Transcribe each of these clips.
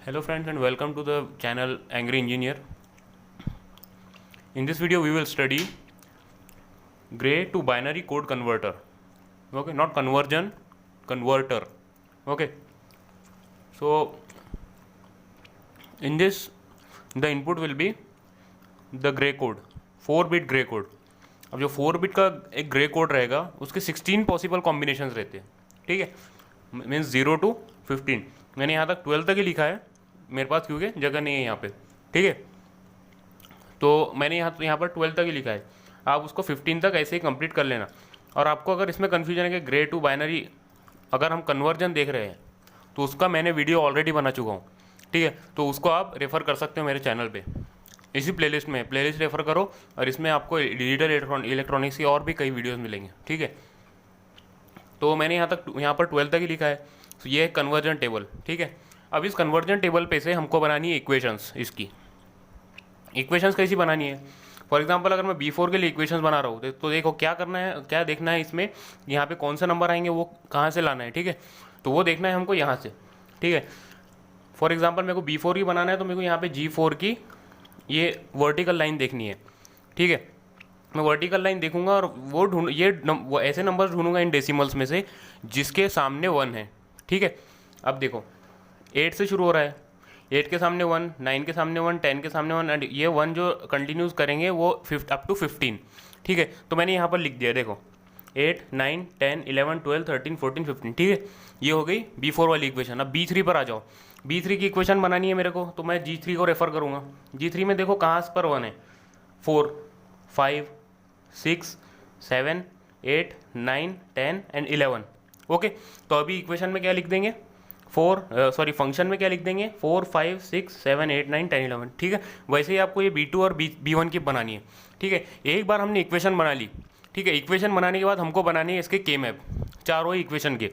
Hello friends and welcome to the channel Angry Engineer. In this video we will study gray to binary code converter. Okay, not conversion, converter. Okay, so in this the input will be the gray code, 4-bit gray code. अब जो 4 bit का एक grey code रहेगा उसके 16 possible combinations रहते हैं. ठीक है, मीन्स 0 to 15. मैंने यहाँ तक 12 तक ही लिखा है मेरे पास क्योंकि जगह नहीं है यहाँ पे. ठीक है, तो मैंने यहाँ पर 12 तक ही लिखा है. आप उसको 15 तक ऐसे ही कंप्लीट कर लेना. और आपको अगर इसमें कन्फ्यूजन है कि ग्रे टू बाइनरी अगर हम कन्वर्जन देख रहे हैं तो उसका मैंने वीडियो ऑलरेडी बना चुका हूँ. ठीक है, तो उसको आप रेफ़र कर सकते हो मेरे चैनल पे. इसी प्लेलिस्ट में प्लेलिस्ट रेफ़र करो और इसमें आपको डिजिटल इलेक्ट्रॉनिक्स की और भी कई वीडियोस मिलेंगे. ठीक है, तो मैंने यहाँ पर 12 तक ही लिखा है. तो ये है कन्वर्जन टेबल. ठीक है, अब इस कन्वर्जन टेबल पे से हमको बनानी है इक्वेशंस. इसकी इक्वेशंस कैसी बनानी है? फॉर एग्जांपल अगर मैं B4 के लिए इक्वेशंस बना रहा हूँ तो देखो क्या करना है, क्या देखना है इसमें, यहाँ पे कौन सा नंबर आएंगे वो कहाँ से लाना है. ठीक है, तो वो देखना है हमको यहाँ से. ठीक है, फॉर एग्जांपल मेरे को B4 ही बनाना है तो मेरे को यहाँ पे G4 की ये वर्टिकल लाइन देखनी है. ठीक है, मैं वर्टिकल लाइन देखूंगा और वो ऐसे नंबर्स ढूंढूंगा इन डेसिमल्स में से जिसके सामने 1 है. ठीक है, अब देखो 8 से शुरू हो रहा है, 8 के सामने 1, 9 के सामने 1, 10 के सामने 1 एंड ये 1 जो कंटिन्यूस करेंगे वो अप टू 15. ठीक है, तो मैंने यहाँ पर लिख दिया देखो 8, 9, 10, 11, 12, 13, 14, 15. ठीक है, ये हो गई B4 वाली इक्वेशन. अब B3 पर आ जाओ. B3 की इक्वेशन बनानी है मेरे को तो मैं G3 को रेफ़र करूँगा. G3 में देखो कहाँ पर 1 है, 4, 5, 6, 7, 8, 9, 10 एंड 11. ओके, तो अभी इक्वेशन में क्या लिख देंगे, फंक्शन में क्या लिख देंगे 4, 5, 6, 7, 8, 9, 10, 11. ठीक है, वैसे ही आपको ये B2 और B1 की बनानी है. ठीक है, एक बार हमने इक्वेशन बना ली. ठीक है, इक्वेशन बनाने के बाद हमको बनानी है इसके के मैप, चारों ही इक्वेशन के.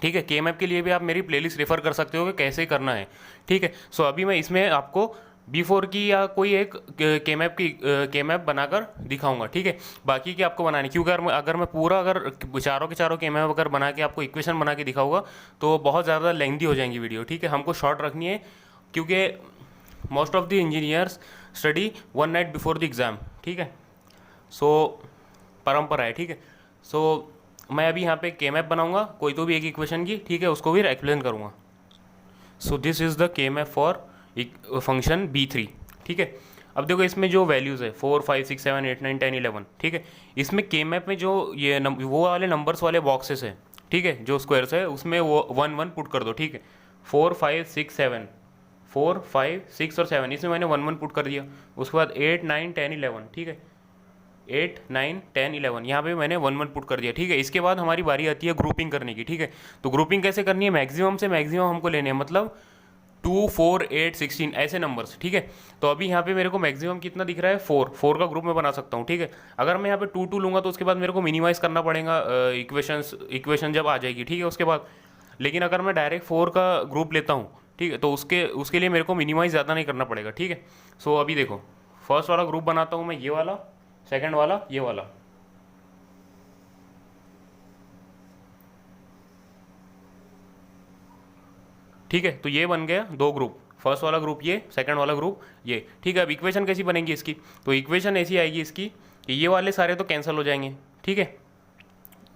ठीक है, के मैप के लिए भी आप मेरी प्लेलिस्ट रेफ़र कर सकते हो कि कैसे करना है. ठीक है, सो अभी मैं इसमें आपको B4 की या कोई एक के मैप बनाकर दिखाऊंगा. ठीक है, बाकी की आपको बनानी, क्योंकि अगर मैं पूरा चारों के चारों के मैप अगर बना के आपको इक्वेशन बना के दिखाऊंगा तो बहुत ज़्यादा लेंथी हो जाएंगी वीडियो. ठीक है, हमको शॉर्ट रखनी है क्योंकि most of the engineers study 1 night before the exam. ठीक है, सो परंपरा है. ठीक है, सो मैं अभी यहाँ पे के मैप बनाऊंगा कोई तो भी एक इक्वेशन की. ठीक है, उसको भी एक्सप्लेन करूँगा. सो दिस इज़ द के मैप फॉर फंक्शन B3. ठीक है, अब देखो इसमें जो वैल्यूज़ है 4, 5, 6, 7, 8, 9, 10, 11. ठीक है, इसमें के मैप में जो ये वो वाले नंबर्स वाले बॉक्सेस है. ठीक है, जो स्क्वायर्स है उसमें वो 1, 1 पुट कर दो. ठीक है, 4, 5, 6, 7, 4, 5, 6 और 7 इसमें मैंने 1, 1 पुट कर दिया. उसके बाद 8, 9, 10, 11. ठीक है, 8, 9, 10, 11 यहाँ पे मैंने 1, 1 पुट कर दिया. ठीक है, इसके बाद हमारी बारी आती है ग्रुपिंग करने की. ठीक है, तो ग्रुपिंग कैसे करनी है, मैक्सिमम से मैक्सिमम हमको लेने हैं, मतलब 2, 4, 8, 16 ऐसे नंबर्स. ठीक है, तो अभी यहाँ पे मेरे को मैक्सिमम कितना दिख रहा है 4 का ग्रुप में बना सकता हूँ. ठीक है, अगर मैं यहाँ पे 2, 2 लूँगा तो उसके बाद मेरे को मिनिमाइज़ करना पड़ेगा इक्वेशन जब आ जाएगी. ठीक है, उसके बाद लेकिन अगर मैं डायरेक्ट 4 का ग्रुप लेता हूँ, ठीक है, तो उसके लिए मेरे को मिनिमाइज़ ज़्यादा नहीं करना पड़ेगा. ठीक है, सो अभी देखो फर्स्ट वाला ग्रुप बनाता हूँ मैं, ये वाला, सेकेंड वाला, ये वाला. ठीक है, तो ये बन गया 2 ग्रुप, फर्स्ट वाला ग्रुप ये, सेकंड वाला ग्रुप ये. ठीक है, अब इक्वेशन कैसी बनेगी इसकी, तो इक्वेशन ऐसी आएगी इसकी कि ये वाले सारे तो कैंसिल हो जाएंगे. ठीक है,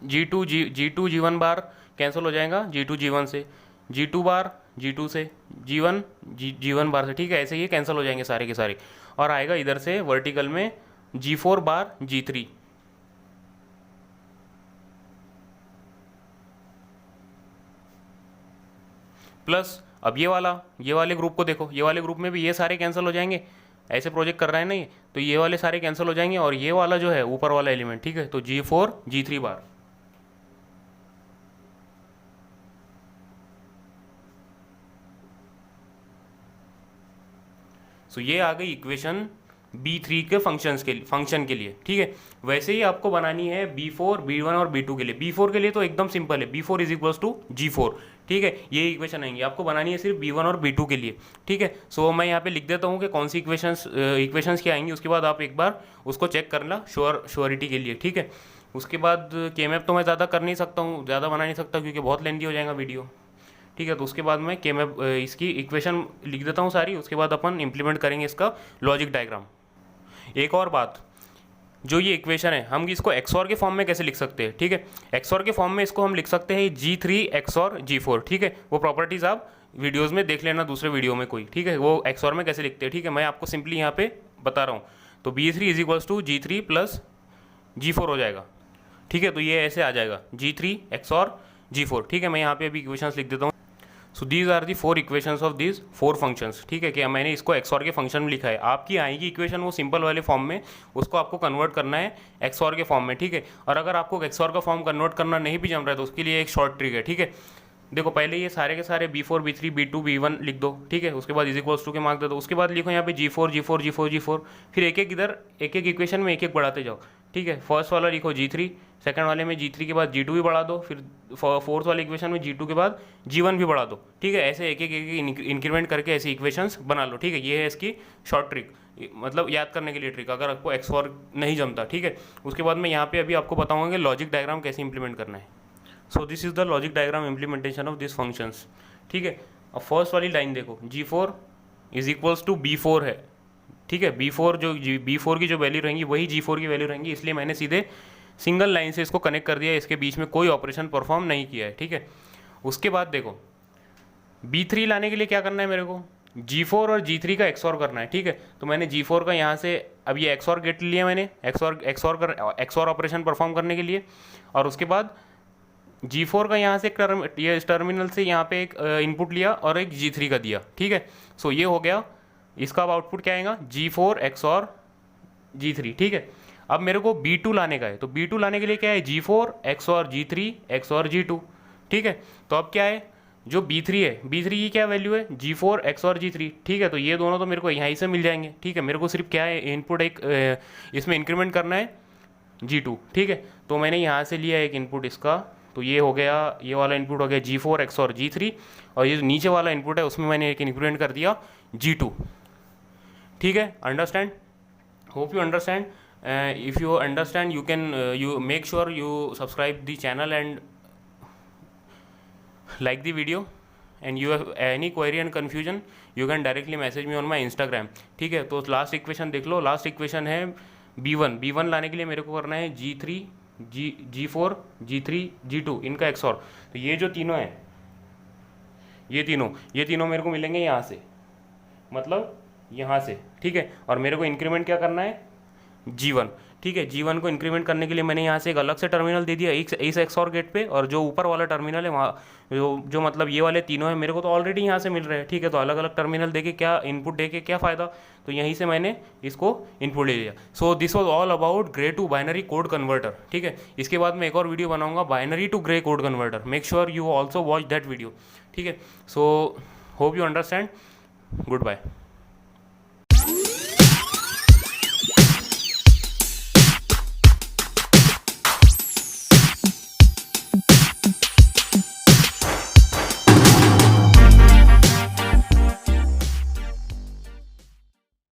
G2 G1 बार कैंसिल हो जाएगा G2 G1 से, G2 बार G2 से, G1 G1 बार से. ठीक है, ऐसे ये कैंसिल हो जाएंगे सारे के सारे. और आएगा इधर से वर्टिकल में G4 बार G3. प्लस अब ये वाले ग्रुप को देखो, ये वाले ग्रुप में भी ये सारे कैंसिल हो जाएंगे. ऐसे प्रोजेक्ट कर रहा है नहीं, तो ये वाले सारे कैंसिल हो जाएंगे और ये वाला जो है ऊपर वाला एलिमेंट. ठीक है, तो G4 G3 बार. सो ये आ गई इक्वेशन B3 के फंक्शन के लिए. ठीक है, वैसे ही आपको बनानी है B4, B1 और B2 के लिए. B4 के लिए तो एकदम सिंपल है, B4 is equals to G4. ठीक है, ये इक्वेशन आएंगी, आपको बनानी है सिर्फ B1 और B2 के लिए. ठीक है, सो मैं यहाँ पे लिख देता हूँ कि कौन सी इक्वेशंस क्या आएंगी, उसके बाद आप एक बार उसको चेक करना श्योरिटी के लिए. ठीक है, उसके बाद के मैप तो मैं ज़्यादा कर नहीं सकता हूँ, ज़्यादा बना नहीं सकता क्योंकि बहुत लेंथी हो जाएगा वीडियो. ठीक है। तो उसके बाद मैं के मैं इसकी इक्वेशन लिख देता हूँ सारी, उसके बाद अपन इम्प्लीमेंट करेंगे इसका लॉजिक डायग्राम। एक और बात, जो ये इक्वेशन है हम इसको XOR के फॉर्म में कैसे लिख सकते हैं, ठीक है। XOR के फॉर्म में इसको हम लिख सकते हैं G3 XOR G4, ठीक है। वो प्रॉपर्टीज़ आप वीडियोज़ में देख लेना, दूसरे वीडियो में कोई, ठीक है, वो XOR में कैसे लिखते हैं, ठीक है। मैं आपको सिंपली यहाँ पे बता रहा हूँ। तो B3 is equals to G3 plus G4 हो जाएगा, ठीक है। तो ये ऐसे आ जाएगा G3 XOR G4, ठीक है। मैं यहाँ पे अभी इक्वेशंस लिख देता हूँ। So these are the 4 equations of these 4 functions, ठीक है। कि मैंने इसको XOR के फंक्शन में लिखा है। आपकी आएगी इक्वेशन वो सिंपल वाले फॉर्म में, उसको आपको कन्वर्ट करना है XOR के फॉर्म में, ठीक है। और अगर आपको XOR का फॉर्म कन्वर्ट करना नहीं भी जम रहा है तो उसके लिए एक शॉर्ट ट्रिक है, ठीक है। देखो पहले ये सारे के सारे B4 B3 B2 B1 लिख दो, ठीक है। उसके बाद इज इक्वल्स टू के मार्क दे दो। उसके बाद लिखो यहाँ पे G4 G4 G4 G4, फिर एक एक इधर एक एक इक्वेशन में एक एक बढ़ाते जाओ, ठीक है। फर्स्ट वाला लिखो G3, सेकंड वाले में G3 के बाद G2 भी बढ़ा दो, फिर फोर्थ वाले इक्वेशन में G2 के बाद G1 भी बढ़ा दो, ठीक है। ऐसे एक एक इंक्रीमेंट करके ऐसे इक्वेशंस बना लो, ठीक है। ये है इसकी शॉर्ट ट्रिक, मतलब याद करने के लिए ट्रिक, अगर आपको XOR नहीं जमता, ठीक है। उसके बाद मैं यहाँ पे अभी आपको बताऊँगा कि लॉजिक डायग्राम कैसे इंप्लीमेंट करना है। So this is the logic diagram implementation of this functions, ठीक है। अब फर्स्ट वाली लाइन देखो, G4 is equals to B4 है, ठीक है। B4 की जो वैल्यू रहेंगी वही G4 की वैल्यू रहेंगी, इसलिए मैंने सीधे सिंगल लाइन से इसको कनेक्ट कर दिया, इसके बीच में कोई ऑपरेशन परफॉर्म नहीं किया है, ठीक है। उसके बाद देखो B3 लाने के लिए क्या करना है, मेरे को G4 और G3 का XOR करना है, ठीक है। तो मैंने G4 का यहाँ से अब ये XOR गेट लिया मैंने, XOR ऑपरेशन परफॉर्म करने के लिए। और उसके बाद G4 का यहाँ से ये टर्मिनल से यहाँ पे एक इनपुट लिया और एक G3 का दिया, ठीक है। सो ये हो गया, इसका अब आउटपुट क्या आएगा, G4 XOR G3, ठीक है। अब मेरे को B2 लाने का है, तो B2 लाने के लिए क्या है, G4 XOR G3 XOR G2, ठीक है। तो अब क्या है, जो B3 है, B3 की क्या वैल्यू है, G4 XOR G3, ठीक है। तो ये दोनों तो मेरे को यहीं से मिल जाएंगे, ठीक है। मेरे को सिर्फ क्या है, इनपुट एक इसमें इंक्रीमेंट करना है G2, ठीक है। तो मैंने यहाँ से लिया एक इनपुट इसका, तो ये हो गया, ये वाला इनपुट हो गया G4 XOR G3, और ये जो नीचे वाला इनपुट है उसमें मैंने एक इंक्रीमेंट कर दिया G2, ठीक है। Understand, hope you understand. If you understand you can you make sure you subscribe the channel and like the video, and you have any query and confusion you can directly message me on my Instagram, ठीक है। तो last equation देख लो, last equation है B1 लाने के लिए मेरे को करना है G3 G4 G3 G2 इनका XOR। तो ये जो तीनों हैं, ये तीनों मेरे को मिलेंगे यहाँ से, मतलब यहाँ से, ठीक है। और मेरे को इंक्रीमेंट क्या करना है, G1, ठीक है। G1 को इंक्रीमेंट करने के लिए मैंने यहाँ से एक अलग से टर्मिनल दे दिया इस XOR गेट पे, और जो ऊपर वाला टर्मिनल है वहाँ जो मतलब ये वाले तीनों हैं मेरे को तो ऑलरेडी यहाँ से मिल रहे हैं, ठीक है। तो अलग अलग टर्मिनल दे के क्या इनपुट दे के क्या फ़ायदा, तो यहीं से मैंने इसको इनपुट ले लिया। So this was all about grey to binary code converter, ठीक है। इसके बाद मैं एक और वीडियो बनाऊंगा binary to grey code converter, make sure you also watch that video, ठीक है। So hope you understand, good bye.